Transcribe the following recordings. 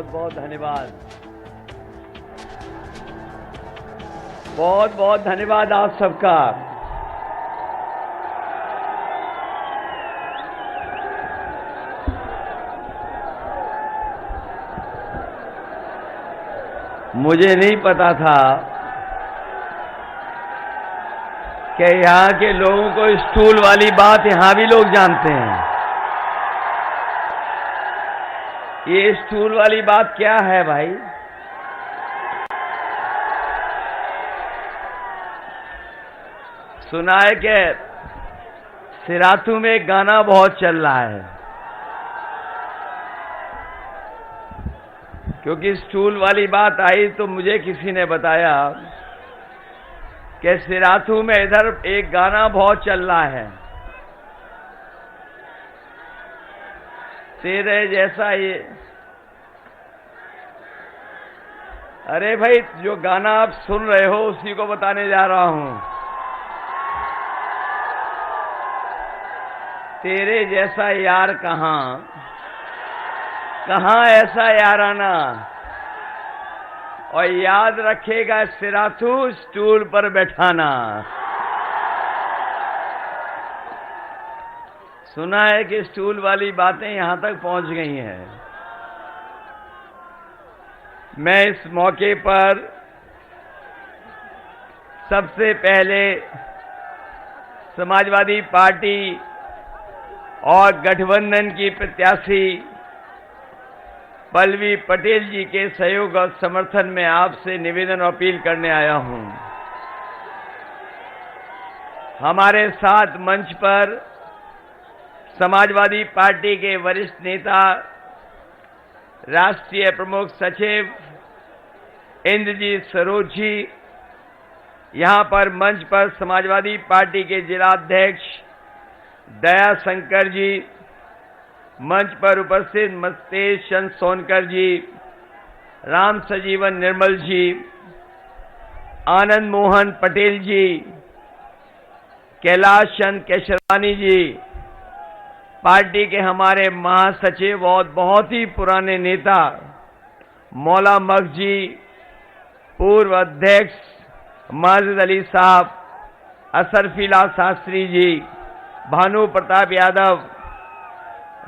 बहुत बहुत धन्यवाद। बहुत बहुत धन्यवाद आप सबका। मुझे नहीं पता था कि यहाँ के लोगों को स्टूल वाली बात यहाँ भी लोग जानते हैं। ये स्टूल वाली बात क्या है भाई? सुना है कि सिराथू में एक गाना बहुत चल रहा है, क्योंकि स्टूल वाली बात आई तो मुझे किसी ने बताया कि सिराथू में इधर एक गाना बहुत चल रहा है, तेरे जैसा ये। अरे भाई, जो गाना आप सुन रहे हो उसी को बताने जा रहा हूं। तेरे जैसा यार कहां, कहां ऐसा याराना, और याद रखेगा सिराथू स्टूल पर बैठाना। सुना है कि स्टूल वाली बातें यहां तक पहुंच गई हैं। मैं इस मौके पर सबसे पहले समाजवादी पार्टी और गठबंधन की प्रत्याशी पल्लवी पटेल जी के सहयोग और समर्थन में आपसे निवेदन और अपील करने आया हूं। हमारे साथ मंच पर समाजवादी पार्टी के वरिष्ठ नेता, राष्ट्रीय प्रमुख सचिव इंद्रजीत सरोज जी, यहां पर मंच पर समाजवादी पार्टी के जिलाध्यक्ष दया शंकर जी, मंच पर उपस्थित मस्तेश चंद सोनकर जी, राम सजीवन निर्मल जी, आनंद मोहन पटेल जी, कैलाश चंद केशरवानी जी, पार्टी के हमारे महासचिव और बहुत ही पुराने नेता मौला मख जी, पूर्व अध्यक्ष माजिद अली साहब, असरफीला शास्त्री जी, भानु प्रताप यादव,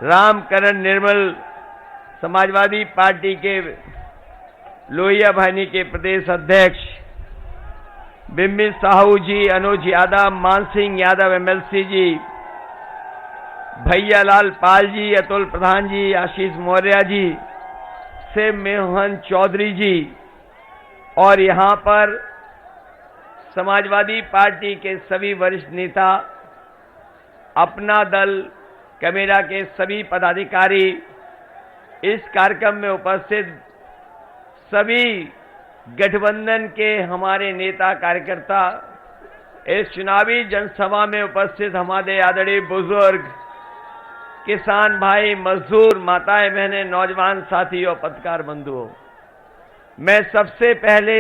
रामकरण निर्मल, समाजवादी पार्टी के लोहिया भानी के प्रदेश अध्यक्ष, बिम्बित साहू जी, अनुज यादव, मान सिंह यादव एमएलसी जी, भैयालाल पाल जी, अतुल प्रधान जी, आशीष मौर्य जी, शिव मोहन चौधरी जी, और यहां पर समाजवादी पार्टी के सभी वरिष्ठ नेता, अपना दल कैमेरा के सभी पदाधिकारी, इस कार्यक्रम में उपस्थित सभी गठबंधन के हमारे नेता कार्यकर्ता, इस चुनावी जनसभा में उपस्थित हमारे आदरणीय बुजुर्ग, किसान भाई, मजदूर, माताएं, बहनें, नौजवान साथी और पत्रकार बंधुओं, मैं सबसे पहले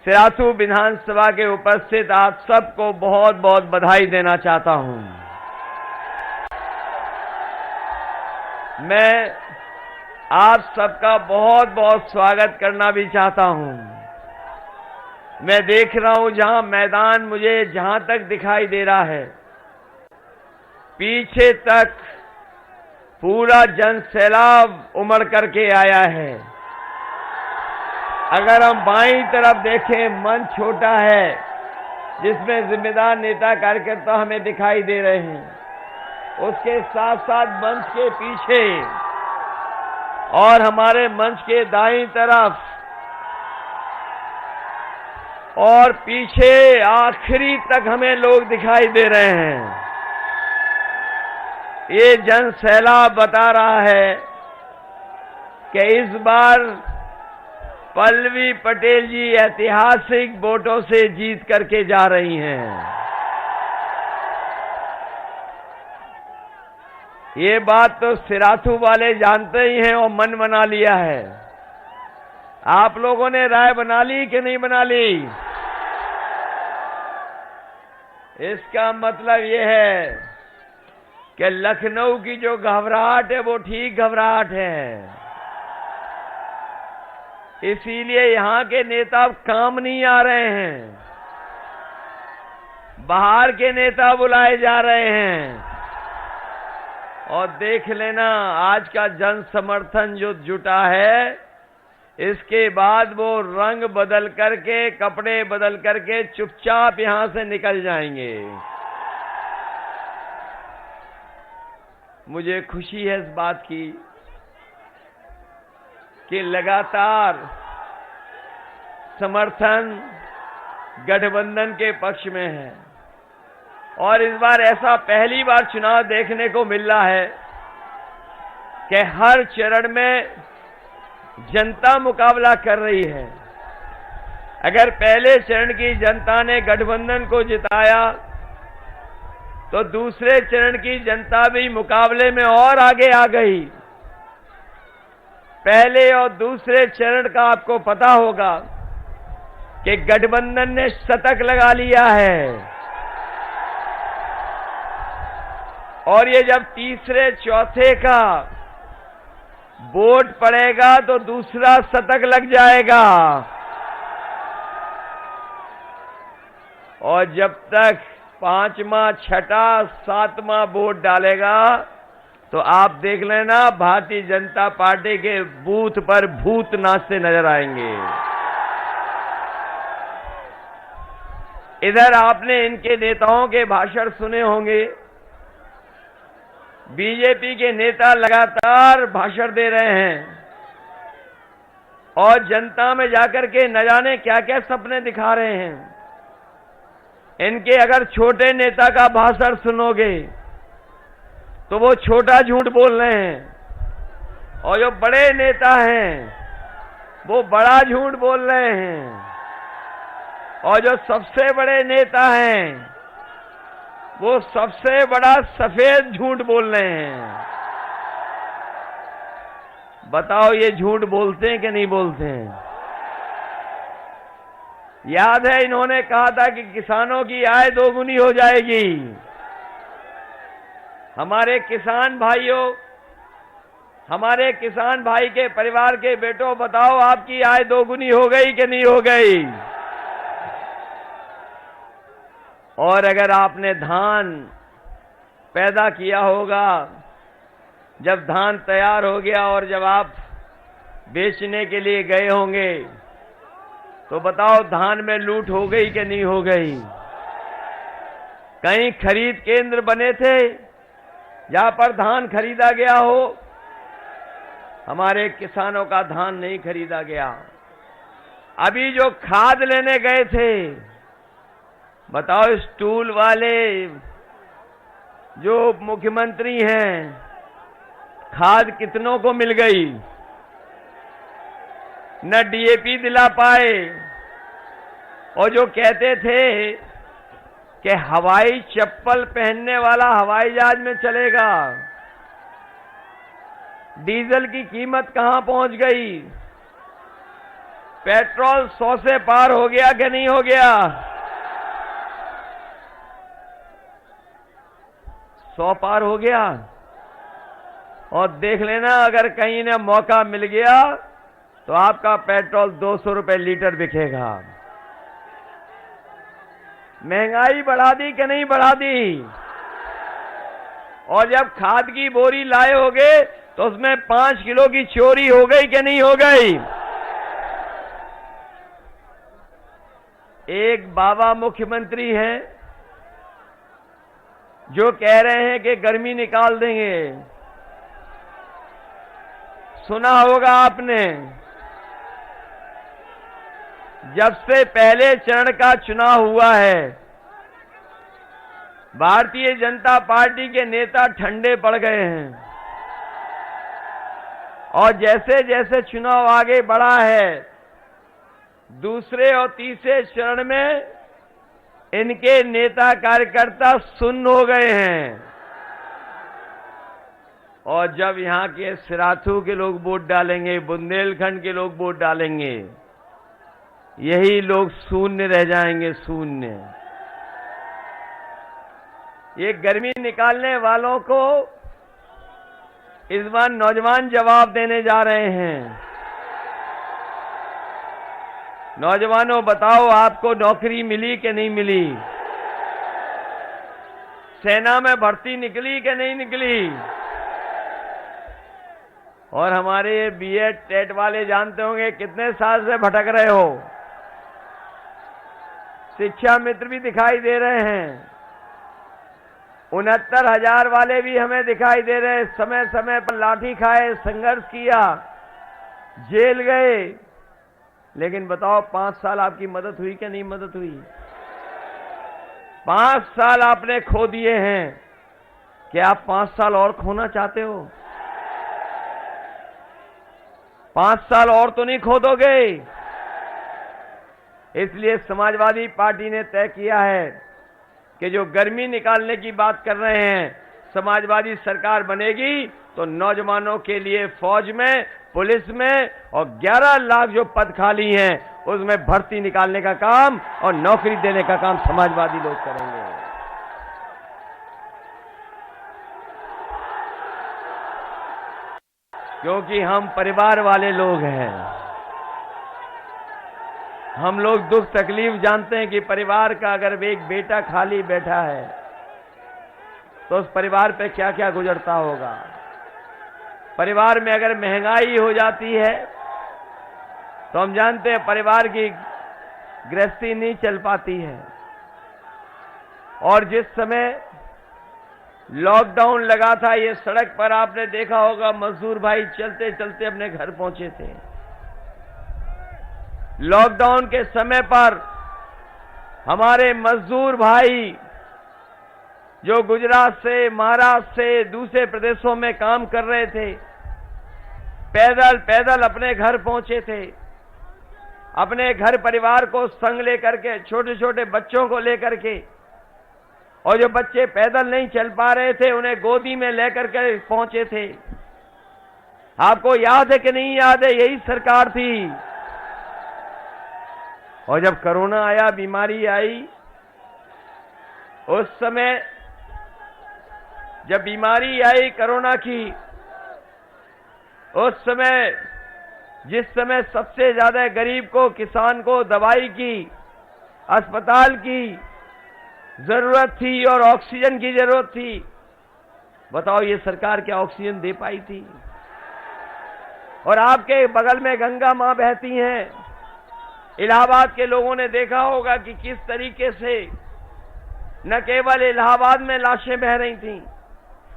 सिराथू विधानसभा के उपस्थित आप सबको बहुत बहुत बधाई देना चाहता हूं। मैं आप सबका बहुत बहुत स्वागत करना भी चाहता हूं। मैं देख रहा हूं जहां मैदान मुझे जहां तक दिखाई दे रहा है, पीछे तक पूरा जन सैलाब उमड़ करके आया है। अगर हम बाईं तरफ देखें, मंच छोटा है जिसमें जिम्मेदार नेता कार्यकर्ता हमें दिखाई दे रहे हैं, उसके साथ साथ मंच के पीछे और हमारे मंच के दाईं तरफ और पीछे आखिरी तक हमें लोग दिखाई दे रहे हैं। ये जन सैलाब बता रहा है कि इस बार पल्लवी पटेल जी ऐतिहासिक वोटों से जीत करके जा रही हैं। ये बात तो सिराथू वाले जानते ही हैं और मन बना लिया है। आप लोगों ने राय बना ली कि नहीं बना ली? इसका मतलब ये है कि लखनऊ की जो घबराहट है वो ठीक घबराहट है। इसीलिए यहां के नेता काम नहीं आ रहे हैं, बाहर के नेता बुलाए जा रहे हैं। और देख लेना आज का जन समर्थन जो जुटा है, इसके बाद वो रंग बदल करके, कपड़े बदल करके चुपचाप यहां से निकल जाएंगे। मुझे खुशी है इस बात की कि लगातार समर्थन गठबंधन के पक्ष में है और इस बार ऐसा पहली बार चुनाव देखने को मिल रहा है कि हर चरण में जनता मुकाबला कर रही है। अगर पहले चरण की जनता ने गठबंधन को जिताया तो दूसरे चरण की जनता भी मुकाबले में और आगे आ गई। पहले और दूसरे चरण का आपको पता होगा कि गठबंधन ने शतक लगा लिया है और ये जब तीसरे चौथे का वोट पड़ेगा तो दूसरा शतक लग जाएगा। और जब तक पांचवा, छठा, सातवां वोट डालेगा तो आप देख लेना भारतीय जनता पार्टी के बूथ पर भूत नाचते नजर आएंगे। इधर आपने इनके नेताओं के भाषण सुने होंगे। बीजेपी के नेता लगातार भाषण दे रहे हैं और जनता में जाकर के न जाने क्या क्या सपने दिखा रहे हैं। इनके अगर छोटे नेता का भाषण सुनोगे तो वो छोटा झूठ बोल रहे हैं और जो बड़े नेता हैं वो बड़ा झूठ बोल रहे हैं और जो सबसे बड़े नेता हैं वो सबसे बड़ा सफेद झूठ बोल रहे हैं। बताओ ये झूठ बोलते हैं कि नहीं बोलते हैं? याद है इन्होंने कहा था कि किसानों की आय दोगुनी हो जाएगी। हमारे किसान भाइयों, हमारे किसान भाई के परिवार के बेटों, बताओ आपकी आय दोगुनी हो गई कि नहीं हो गई? और अगर आपने धान पैदा किया होगा, जब धान तैयार हो गया और जब आप बेचने के लिए गए होंगे तो बताओ धान में लूट हो गई कि नहीं हो गई? कहीं खरीद केंद्र बने थे जहां पर धान खरीदा गया हो? हमारे किसानों का धान नहीं खरीदा गया। अभी जो खाद लेने गए थे, बताओ स्टूल वाले जो मुख्यमंत्री हैं, खाद कितनों को मिल गई? न डीएपी दिला पाए। और जो कहते थे कि हवाई चप्पल पहनने वाला हवाई जहाज में चलेगा, डीजल की कीमत कहां पहुंच गई? पेट्रोल 100 से पार हो गया कि नहीं हो गया? 100 पार हो गया। और देख लेना अगर कहीं ने मौका मिल गया तो आपका पेट्रोल 200 रुपए लीटर बिकेगा। महंगाई बढ़ा दी कि नहीं बढ़ा दी? और जब खाद की बोरी लाए होगे तो उसमें 5 किलो की चोरी हो गई कि नहीं हो गई? एक बाबा मुख्यमंत्री हैं जो कह रहे हैं कि गर्मी निकाल देंगे। सुना होगा आपने, जब से पहले चरण का चुनाव हुआ है भारतीय जनता पार्टी के नेता ठंडे पड़ गए हैं और जैसे जैसे चुनाव आगे बढ़ा है दूसरे और तीसरे चरण में इनके नेता कार्यकर्ता सुन्न हो गए हैं। और जब यहां के सिराथू के लोग वोट डालेंगे, बुंदेलखंड के लोग वोट डालेंगे, यही लोग शून्य रह जाएंगे, शून्य। ये गर्मी निकालने वालों को इस बार नौजवान जवाब देने जा रहे हैं। नौजवानों बताओ, आपको नौकरी मिली कि नहीं मिली? सेना में भर्ती निकली कि नहीं निकली? और हमारे बीएड टेट वाले जानते होंगे कितने साल से भटक रहे हो। शिक्षा मित्र भी दिखाई दे रहे हैं, 69,000 वाले भी हमें दिखाई दे रहे हैं। समय समय पर लाठी खाए, संघर्ष किया, जेल गए, लेकिन बताओ 5 साल आपकी मदद हुई कि नहीं मदद हुई? 5 साल आपने खो दिए हैं। क्या आप 5 साल और खोना चाहते हो? 5 साल और तो नहीं खो दोगे। इसलिए समाजवादी पार्टी ने तय किया है कि जो गर्मी निकालने की बात कर रहे हैं, समाजवादी सरकार बनेगी तो नौजवानों के लिए फौज में, पुलिस में और 11 लाख जो पद खाली हैं उसमें भर्ती निकालने का काम और नौकरी देने का काम समाजवादी लोग करेंगे। क्योंकि हम परिवार वाले लोग हैं। हम लोग दुख तकलीफ जानते हैं कि परिवार का अगर एक बेटा खाली बैठा है तो उस परिवार पे क्या क्या गुजरता होगा। परिवार में अगर महंगाई हो जाती है तो हम जानते हैं परिवार की गृहस्थी नहीं चल पाती है। और जिस समय लॉकडाउन लगा था, ये सड़क पर आपने देखा होगा मजदूर भाई चलते चलते अपने घर पहुंचे थे। लॉकडाउन के समय पर हमारे मजदूर भाई जो गुजरात से, महाराष्ट्र से, दूसरे प्रदेशों में काम कर रहे थे, पैदल पैदल अपने घर पहुंचे थे। अपने घर परिवार को संग लेकर के, छोटे छोटे बच्चों को लेकर के, और जो बच्चे पैदल नहीं चल पा रहे थे उन्हें गोदी में लेकर के पहुंचे थे। आपको याद है कि नहीं याद है? यही सरकार थी। और जब कोरोना आया, बीमारी आई, उस समय जब बीमारी आई कोरोना की, उस समय जिस समय सबसे ज्यादा गरीब को, किसान को दवाई की, अस्पताल की जरूरत थी और ऑक्सीजन की जरूरत थी, बताओ ये सरकार क्या ऑक्सीजन दे पाई थी? और आपके बगल में गंगा मां बहती हैं। इलाहाबाद के लोगों ने देखा होगा कि किस तरीके से न केवल इलाहाबाद में लाशें बह रही थीं,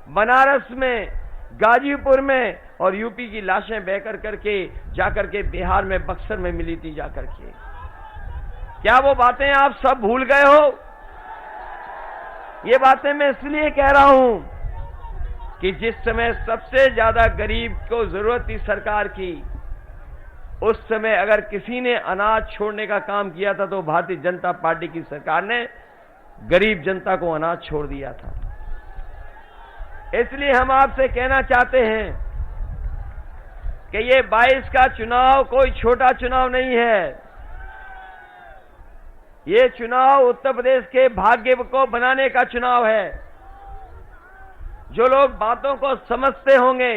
बनारस में, गाजीपुर में, और यूपी की लाशें बहकर करके जाकर के बिहार में बक्सर में मिली थी जाकर के। क्या वो बातें आप सब भूल गए हो? ये बातें मैं इसलिए कह रहा हूं कि जिस समय सबसे ज्यादा गरीब को जरूरत थी सरकार की, उस समय अगर किसी ने अनाज छोड़ने का काम किया था तो भारतीय जनता पार्टी की सरकार ने गरीब जनता को अनाज छोड़ दिया था। इसलिए हम आपसे कहना चाहते हैं कि ये 22 का चुनाव कोई छोटा चुनाव नहीं है। ये चुनाव उत्तर प्रदेश के भाग्य को बनाने का चुनाव है। जो लोग बातों को समझते होंगे,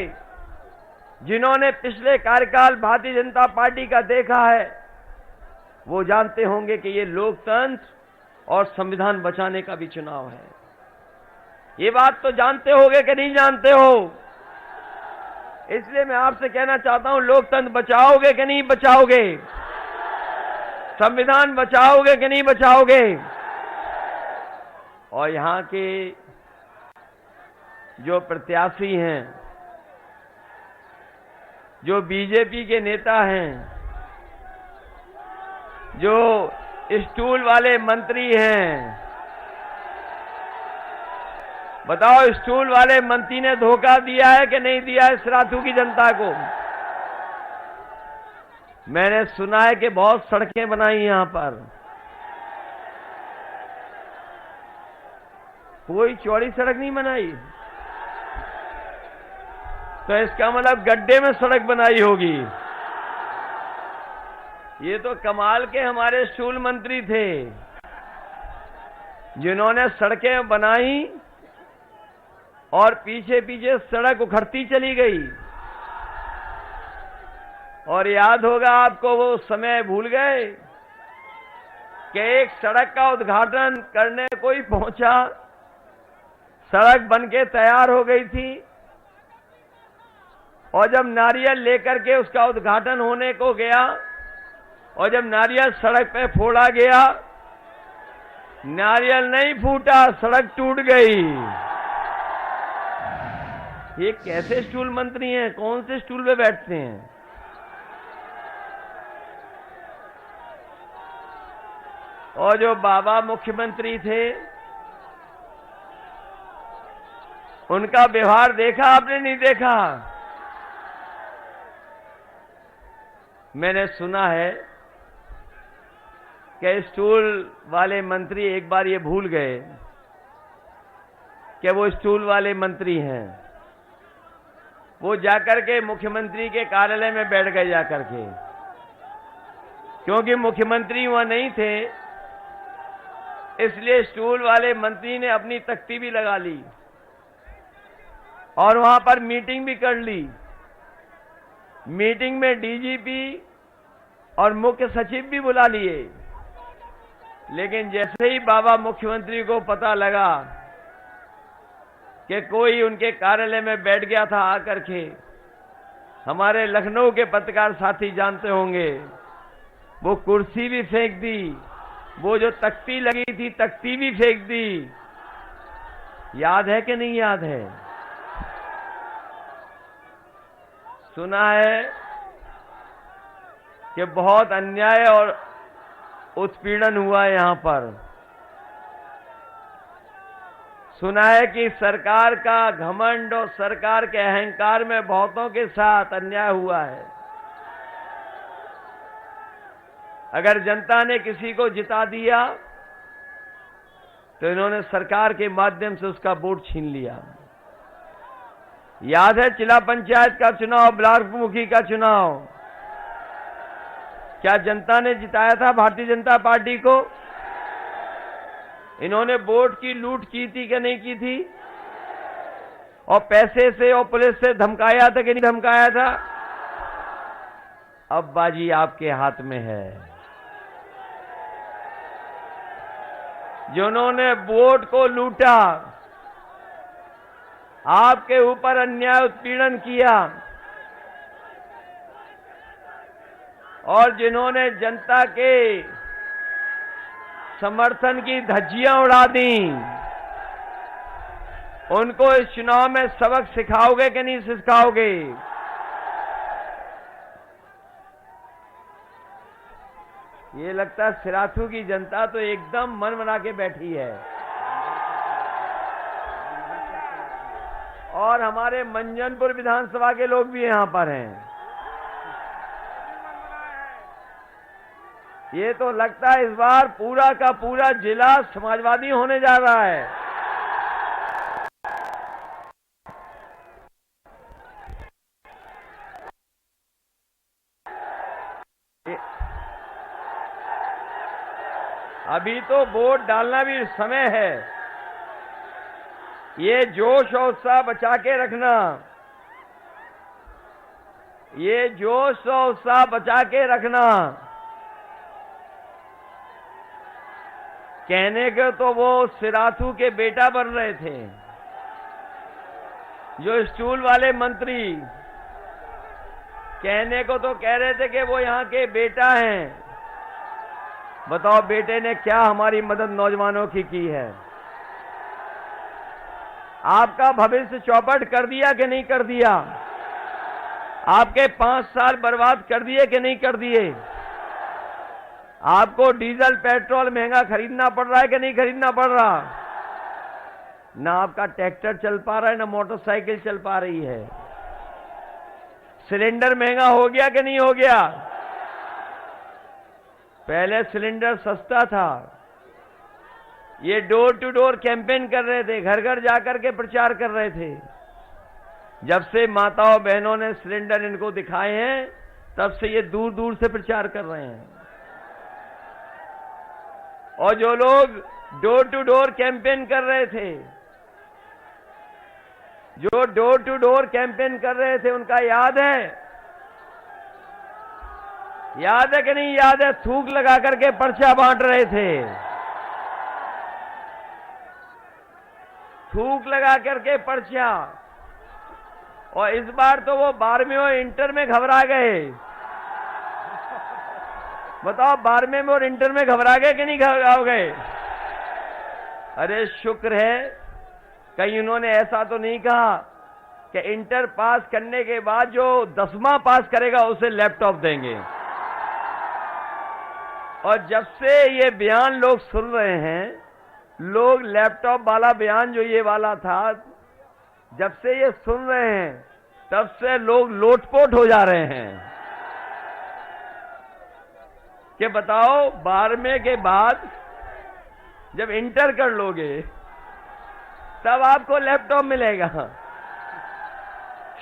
जिन्होंने पिछले कार्यकाल भारतीय जनता पार्टी का देखा है, वो जानते होंगे कि ये लोकतंत्र और संविधान बचाने का भी चुनाव है। ये बात तो जानते होगे कि नहीं जानते हो? इसलिए मैं आपसे कहना चाहता हूं, लोकतंत्र बचाओगे कि नहीं बचाओगे? संविधान बचाओगे कि नहीं बचाओगे? और यहां के जो प्रत्याशी हैं, जो बीजेपी के नेता हैं, जो स्टूल वाले मंत्री हैं, बताओ स्टूल वाले मंत्री ने धोखा दिया है कि नहीं दिया है सराथू की जनता को? मैंने सुना है कि बहुत सड़कें बनाई यहां पर, कोई चौड़ी सड़क नहीं बनाई। तो इसका मतलब गड्ढे में सड़क बनाई होगी। ये तो कमाल के हमारे स्टूल मंत्री थे, जिन्होंने सड़कें बनाई और पीछे पीछे सड़क उखड़ती चली गई। और याद होगा आपको, वो समय भूल गए कि एक सड़क का उद्घाटन करने कोई पहुंचा, सड़क बनके तैयार हो गई थी और जब नारियल लेकर के उसका उद्घाटन होने को गया और जब नारियल सड़क पे फोड़ा गया, नारियल नहीं फूटा, सड़क टूट गई। ये कैसे स्टूल मंत्री हैं? कौन से स्टूल पे बैठते हैं? और जो बाबा मुख्यमंत्री थे, उनका व्यवहार देखा आपने? नहीं देखा? मैंने सुना है कि स्टूल वाले मंत्री एक बार ये भूल गए कि वो स्टूल वाले मंत्री हैं। वो जाकर के मुख्यमंत्री के कार्यालय में बैठ गए जाकर के, क्योंकि मुख्यमंत्री वहां नहीं थे, इसलिए स्टूल वाले मंत्री ने अपनी तख्ती भी लगा ली और वहां पर मीटिंग भी कर ली। मीटिंग में डीजीपी और मुख्य सचिव भी बुला लिए, लेकिन जैसे ही बाबा मुख्यमंत्री को पता लगा कि कोई उनके कार्यालय में बैठ गया था आकर के, हमारे लखनऊ के पत्रकार साथी जानते होंगे, वो कुर्सी भी फेंक दी, वो जो तख्ती लगी थी तख्ती भी फेंक दी। याद है कि नहीं याद है? सुना है कि बहुत अन्याय और उत्पीड़न हुआ है यहां पर। सुना है कि सरकार का घमंड और सरकार के अहंकार में बहुतों के साथ अन्याय हुआ है। अगर जनता ने किसी को जिता दिया तो इन्होंने सरकार के माध्यम से उसका वोट छीन लिया। याद है जिला पंचायत का चुनाव, ब्लॉक मुखी का चुनाव, क्या जनता ने जिताया था भारतीय जनता पार्टी को? इन्होंने वोट की लूट की थी कि नहीं की थी? और पैसे से और पुलिस से धमकाया था कि नहीं धमकाया था? अब बाजी आपके हाथ में है। जिन्होंने वोट को लूटा, आपके ऊपर अन्याय उत्पीड़न किया और जिन्होंने जनता के समर्थन की धज्जियां उड़ा दी, उनको इस चुनाव में सबक सिखाओगे कि नहीं सिखाओगे? ये लगता है सिराथू की जनता तो एकदम मन बना के बैठी है और हमारे मंजनपुर विधानसभा के लोग भी यहां पर हैं। ये तो लगता है इस बार पूरा का पूरा जिला समाजवादी होने जा रहा है। अभी तो वोट डालना भी समय है। ये जोश और उत्साह बचा के रखना, ये जोश और उत्साह बचा के रखना। कहने के तो वो सिराथू के बेटा बन रहे थे, जो स्टूल वाले मंत्री कहने को तो कह रहे थे कि वो यहां के बेटा हैं। बताओ बेटे ने क्या हमारी मदद नौजवानों की है? आपका भविष्य चौपट कर दिया कि नहीं कर दिया? आपके 5 साल बर्बाद कर दिए कि नहीं कर दिए? आपको डीजल पेट्रोल महंगा खरीदना पड़ रहा है कि नहीं खरीदना पड़ रहा? ना आपका ट्रैक्टर चल पा रहा है, ना मोटरसाइकिल चल पा रही है। सिलेंडर महंगा हो गया कि नहीं हो गया? पहले सिलेंडर सस्ता था। ये डोर टू डोर कैंपेन कर रहे थे, घर घर जाकर के प्रचार कर रहे थे। जब से माताओं बहनों ने सिलेंडर इनको दिखाए हैं, तब से ये दूर दूर से प्रचार कर रहे हैं। और जो लोग डोर टू डोर कैंपेन कर रहे थे, जो डोर टू डोर कैंपेन कर रहे थे, उनका याद है कि नहीं याद है? थूक लगा करके पर्चा बांट रहे थे, थूक लगा करके पर्चा। और इस बार तो वो 12वीं और इंटर में घबरा गए। बताओ, 12वीं में और इंटर में घबरा गए कि नहीं घबरा गए? अरे शुक्र है कहीं उन्होंने ऐसा तो नहीं कहा कि इंटर पास करने के बाद जो 10वां पास करेगा उसे लैपटॉप देंगे। और जब से ये बयान लोग सुन रहे हैं, लोग लैपटॉप वाला बयान जो ये वाला था, जब से ये सुन रहे हैं तब से लोग लोटपोट हो जा रहे हैं कि बताओ 12वें के बाद जब इंटर कर लोगे तब आपको लैपटॉप मिलेगा।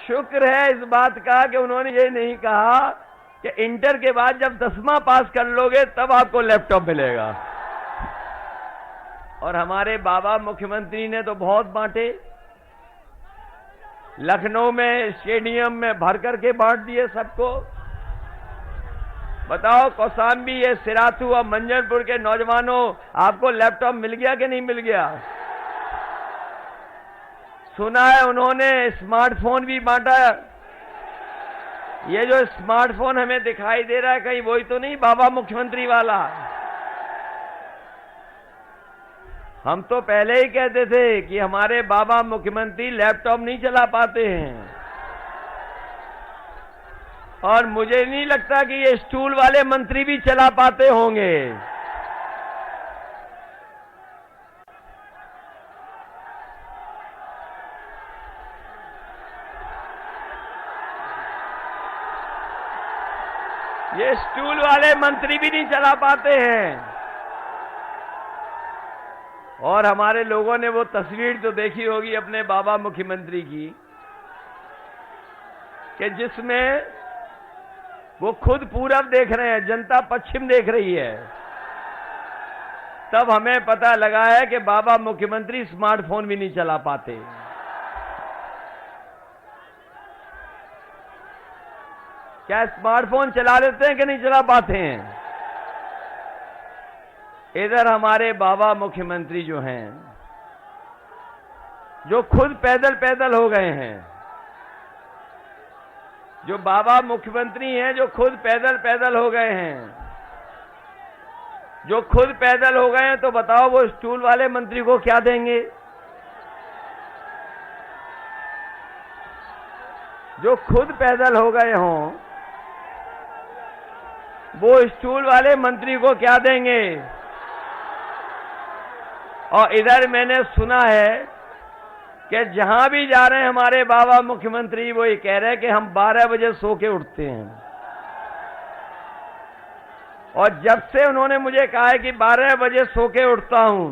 शुक्र है इस बात का कि उन्होंने ये नहीं कहा कि इंटर के बाद जब 10वां पास कर लोगे तब आपको लैपटॉप मिलेगा। और हमारे बाबा मुख्यमंत्री ने तो बहुत बांटे, लखनऊ में स्टेडियम में भर करके बांट दिए सबको। बताओ कौशाम्बी, ये सिराथू और मंजनपुर के नौजवानों, आपको लैपटॉप मिल गया कि नहीं मिल गया? सुना है उन्होंने स्मार्टफोन भी बांटा। ये जो स्मार्टफोन हमें दिखाई दे रहा है, कहीं वही तो नहीं बाबा मुख्यमंत्री वाला? हम तो पहले ही कहते थे कि हमारे बाबा मुख्यमंत्री लैपटॉप नहीं चला पाते हैं, और मुझे नहीं लगता कि ये स्टूल वाले मंत्री भी चला पाते होंगे। ये स्टूल वाले मंत्री भी नहीं चला पाते हैं। और हमारे लोगों ने वो तस्वीर तो देखी होगी अपने बाबा मुख्यमंत्री की, कि जिसमें वो खुद पूरब देख रहे हैं, जनता पश्चिम देख रही है। तब हमें पता लगा है कि बाबा मुख्यमंत्री स्मार्टफोन भी नहीं चला पाते। क्या स्मार्टफोन चला लेते हैं कि नहीं चला पाते हैं? इधर हमारे बाबा मुख्यमंत्री जो हैं, जो खुद पैदल पैदल हो गए हैं, जो बाबा मुख्यमंत्री हैं जो खुद पैदल पैदल हो गए हैं, जो खुद पैदल हो गए हैं, तो बताओ वो स्टूल वाले मंत्री को क्या देंगे? जो खुद पैदल हो गए हों वो स्टूल वाले मंत्री को क्या देंगे? और इधर मैंने सुना है कि जहां भी जा रहे हैं हमारे बाबा मुख्यमंत्री, वो ये कह रहे हैं कि हम 12 बजे सो के उठते हैं। और जब से उन्होंने मुझे कहा है कि 12 बजे सो के उठता हूं,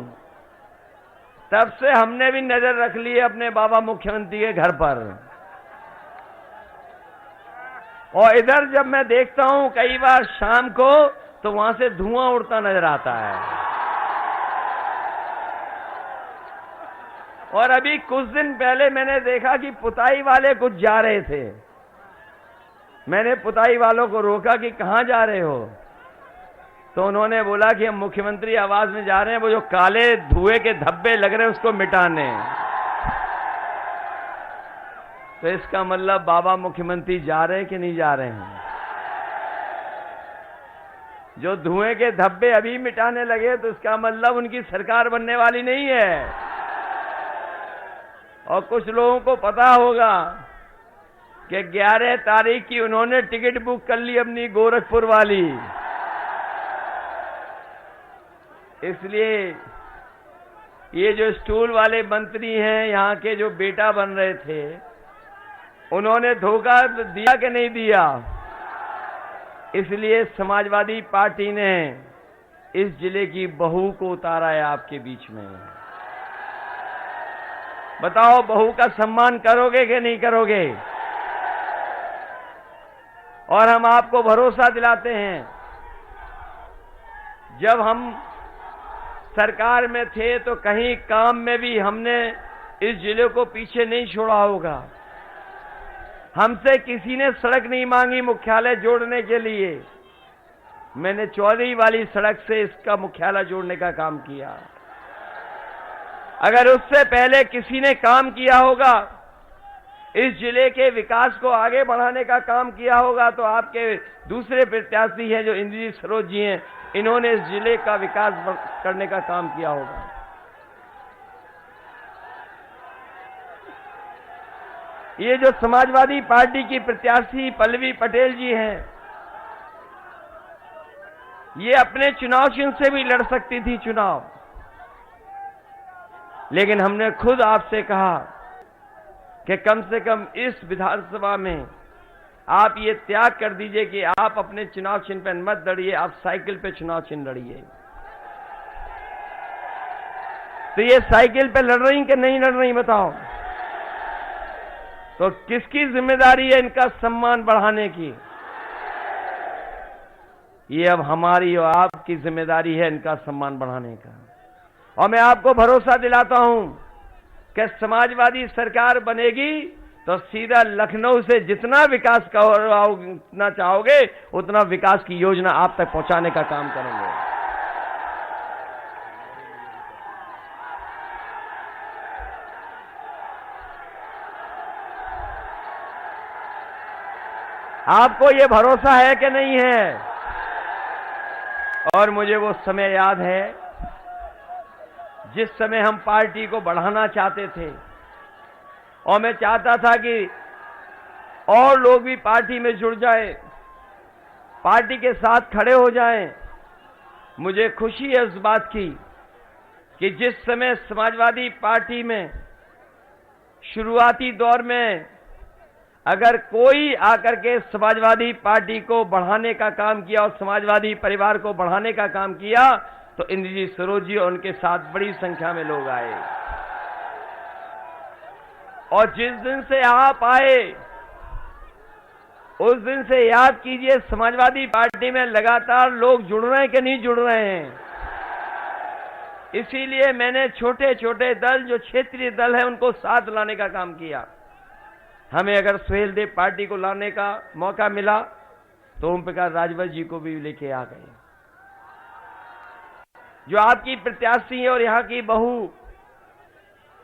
तब से हमने भी नजर रख ली है अपने बाबा मुख्यमंत्री के घर पर। और इधर जब मैं देखता हूं कई बार शाम को, तो वहां से धुआं उड़ता नजर आता है। और अभी कुछ दिन पहले मैंने देखा कि पुताई वाले कुछ जा रहे थे। मैंने पुताई वालों को रोका कि कहां जा रहे हो? तो उन्होंने बोला कि हम मुख्यमंत्री आवास में जा रहे हैं, वो जो काले धुएं के धब्बे लग रहे हैं उसको मिटाने। तो इसका मतलब बाबा मुख्यमंत्री जा रहे हैं कि नहीं जा रहे हैं? जो धुएं के धब्बे अभी मिटाने लगे तो इसका मतलब उनकी सरकार बनने वाली नहीं है। और कुछ लोगों को पता होगा कि 11 तारीख की उन्होंने टिकट बुक कर ली अपनी गोरखपुर वाली। इसलिए ये जो स्टूल वाले मंत्री हैं, यहाँ के जो बेटा बन रहे थे, उन्होंने धोखा दिया कि नहीं दिया? इसलिए समाजवादी पार्टी ने इस जिले की बहू को उतारा है आपके बीच में। बताओ बहू का सम्मान करोगे कि नहीं करोगे? और हम आपको भरोसा दिलाते हैं, जब हम सरकार में थे तो कहीं काम में भी हमने इस जिले को पीछे नहीं छोड़ा होगा। हमसे किसी ने सड़क नहीं मांगी मुख्यालय जोड़ने के लिए, मैंने चौधरी वाली सड़क से इसका मुख्यालय जोड़ने का काम किया। अगर उससे पहले किसी ने काम किया होगा, इस जिले के विकास को आगे बढ़ाने का काम किया होगा, तो आपके दूसरे प्रत्याशी हैं जो इंद्रजीत सरोज जी हैं, इन्होंने इस जिले का विकास करने का काम किया होगा। ये जो समाजवादी पार्टी की प्रत्याशी पल्लवी पटेल जी हैं, ये अपने चुनाव चिन्ह से भी लड़ सकती थी चुनाव, लेकिन हमने खुद आपसे कहा कि कम से कम इस विधानसभा में आप ये त्याग कर दीजिए कि आप अपने चुनाव चिन्ह पर मत लड़िए, आप साइकिल पे चुनाव चिन्ह लड़िए। तो ये साइकिल पे लड़ रही कि नहीं लड़ रही बताओ? तो किसकी जिम्मेदारी है इनका सम्मान बढ़ाने की? ये अब हमारी और आपकी जिम्मेदारी है इनका सम्मान बढ़ाने का। और मैं आपको भरोसा दिलाता हूं कि समाजवादी सरकार बनेगी तो सीधा लखनऊ से जितना विकास करना चाहोगे उतना विकास की योजना आप तक पहुंचाने का काम करेंगे। आपको ये भरोसा है कि नहीं है? और मुझे वो समय याद है जिस समय हम पार्टी को बढ़ाना चाहते थे और मैं चाहता था कि और लोग भी पार्टी में जुड़ जाएं, पार्टी के साथ खड़े हो जाएं। मुझे खुशी है इस बात की कि जिस समय समाजवादी पार्टी में शुरुआती दौर में अगर कोई आकर के समाजवादी पार्टी को बढ़ाने का काम किया और समाजवादी परिवार को बढ़ाने का काम किया तो इंद्रजीत सरोज जी और उनके साथ बड़ी संख्या में लोग आए। और जिस दिन से आप आए उस दिन से याद कीजिए समाजवादी पार्टी में लगातार लोग जुड़ रहे हैं कि नहीं जुड़ रहे हैं। इसीलिए मैंने छोटे छोटे दल जो क्षेत्रीय दल है उनको साथ लाने का काम किया। हमें अगर सुहेल देव पार्टी को लाने का मौका मिला तो ओम प्रकाश राजभर जी को भी लेके आ गए, जो आपकी प्रत्याशी है और यहां की बहू,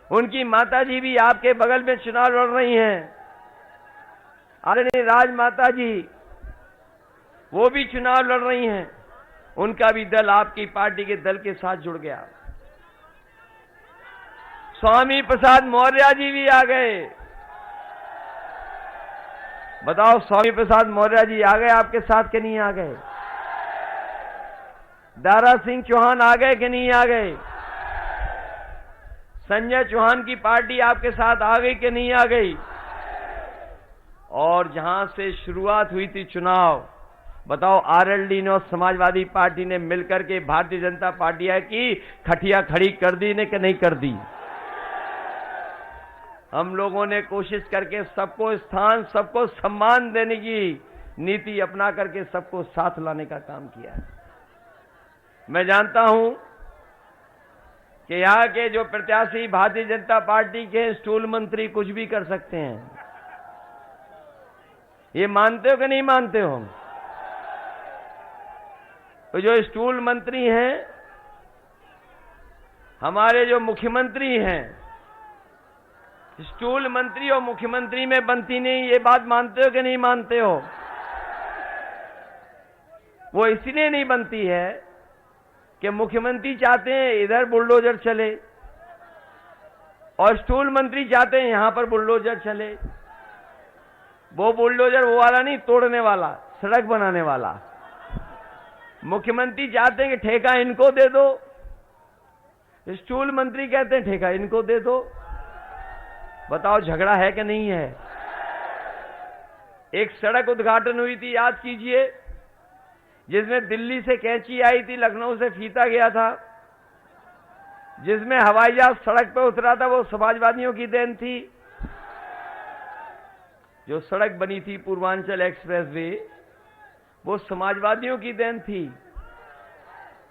उनकी माता जी भी आपके बगल में चुनाव लड़ रही हैं। आदरणीय राजमाता जी वो भी चुनाव लड़ रही हैं, उनका भी दल आपकी पार्टी के दल के साथ जुड़ गया। स्वामी प्रसाद मौर्य जी भी आ गए। बताओ स्वामी प्रसाद मौर्य जी आ गए आपके साथ कि नहीं आ गए? दारा सिंह चौहान आ गए कि नहीं आ गए? संजय चौहान की पार्टी आपके साथ आ गई कि नहीं आ गई? और जहां से शुरुआत हुई थी चुनाव, बताओ आरएलडी ने और समाजवादी पार्टी ने मिलकर के भारतीय जनता पार्टी की खटिया खड़ी कर दी ने कि नहीं कर दी? हम लोगों ने कोशिश करके सबको स्थान, सबको सम्मान देने की नीति अपना करके सबको साथ लाने का काम किया है। मैं जानता हूं कि यहां के जो प्रत्याशी भारतीय जनता पार्टी के स्टूल मंत्री कुछ भी कर सकते हैं। ये मानते हो कि नहीं मानते हो? तो जो स्टूल मंत्री हैं, हमारे जो मुख्यमंत्री हैं, स्टूल मंत्री और मुख्यमंत्री में बनती नहीं, ये बात मानते हो कि नहीं मानते हो? वो इसलिए नहीं बनती है कि मुख्यमंत्री चाहते हैं इधर बुलडोजर चले और स्टूल मंत्री चाहते हैं यहां पर बुलडोजर चले। वो बुलडोजर वो वाला नहीं, तोड़ने वाला, सड़क बनाने वाला। मुख्यमंत्री चाहते हैं कि ठेका इनको दे दो, स्टूल मंत्री कहते हैं ठेका इनको दे दो। बताओ झगड़ा है कि नहीं है? एक सड़क उद्घाटन हुई थी, याद कीजिए, जिसमें दिल्ली से कैंची आई थी, लखनऊ से फीता गया था, जिसमें हवाई जहाज सड़क पर उतरा था, वो समाजवादियों की देन थी। जो सड़क बनी थी पूर्वांचल एक्सप्रेसवे, वो समाजवादियों की देन थी।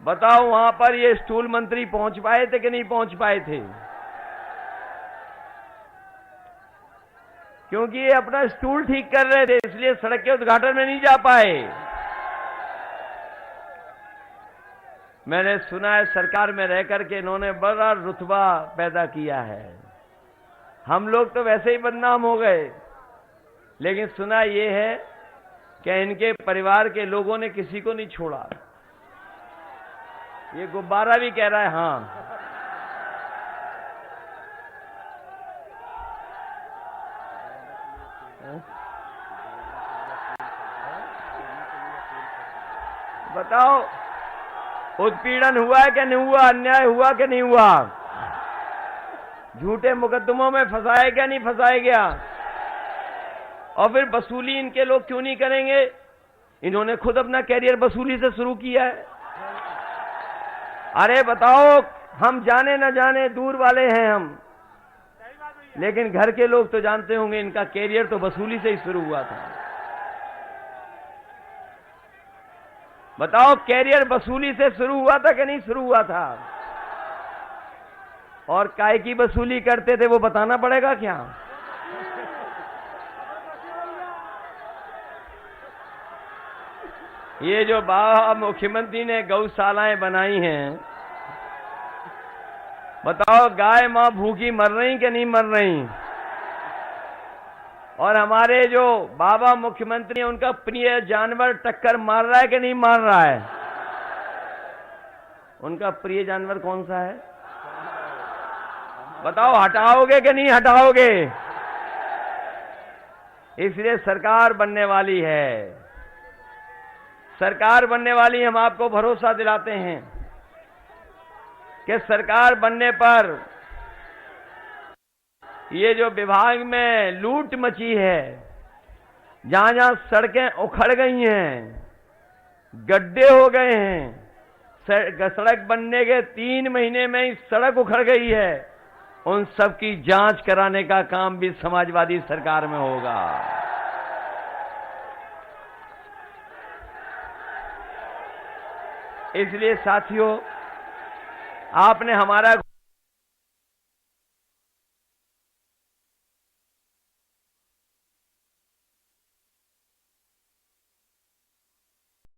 बताओ वहां पर ये स्टूल मंत्री पहुंच पाए थे कि नहीं पहुंच पाए थे? क्योंकि ये अपना स्टूल ठीक कर रहे थे, इसलिए सड़क के उद्घाटन में नहीं जा पाए। मैंने सुना है सरकार में रह करके इन्होंने बड़ा रुतबा पैदा किया है। हम लोग तो वैसे ही बदनाम हो गए, लेकिन सुना ये है कि इनके परिवार के लोगों ने किसी को नहीं छोड़ा। ये गुब्बारा भी कह रहा है हाँ। बताओ, उत्पीड़न हुआ है कि नहीं हुआ? अन्याय हुआ कि नहीं हुआ? झूठे मुकदमों में फंसाया क्या नहीं फंसाया गया? और फिर वसूली इनके लोग क्यों नहीं करेंगे? इन्होंने खुद अपना कैरियर वसूली से शुरू किया है। अरे बताओ, हम जाने न जाने दूर वाले हैं हम, लेकिन घर के लोग तो जानते होंगे इनका कैरियर तो वसूली से ही शुरू हुआ था। बताओ, कैरियर वसूली से शुरू हुआ था कि नहीं शुरू हुआ था? और काय की वसूली करते थे वो बताना पड़ेगा क्या? ये जो बाबा मुख्यमंत्री ने गौशालाएं बनाई हैं, बताओ गाय मां भूखी मर रही कि नहीं मर रही? और हमारे जो बाबा मुख्यमंत्री हैं उनका प्रिय जानवर टक्कर मार रहा है कि नहीं मार रहा है? उनका प्रिय जानवर कौन सा है? बताओ, हटाओगे कि नहीं हटाओगे? इसलिए सरकार बनने वाली है, सरकार बनने वाली। हम आपको भरोसा दिलाते हैं कि सरकार बनने पर ये जो विभाग में लूट मची है, जहां जहां सड़कें उखड़ गई हैं, गड्ढे हो गए हैं, सड़क बनने के 3 महीने में ही सड़क उखड़ गई है, उन सब की जांच कराने का काम भी समाजवादी सरकार में होगा। इसलिए साथियों, आपने हमारा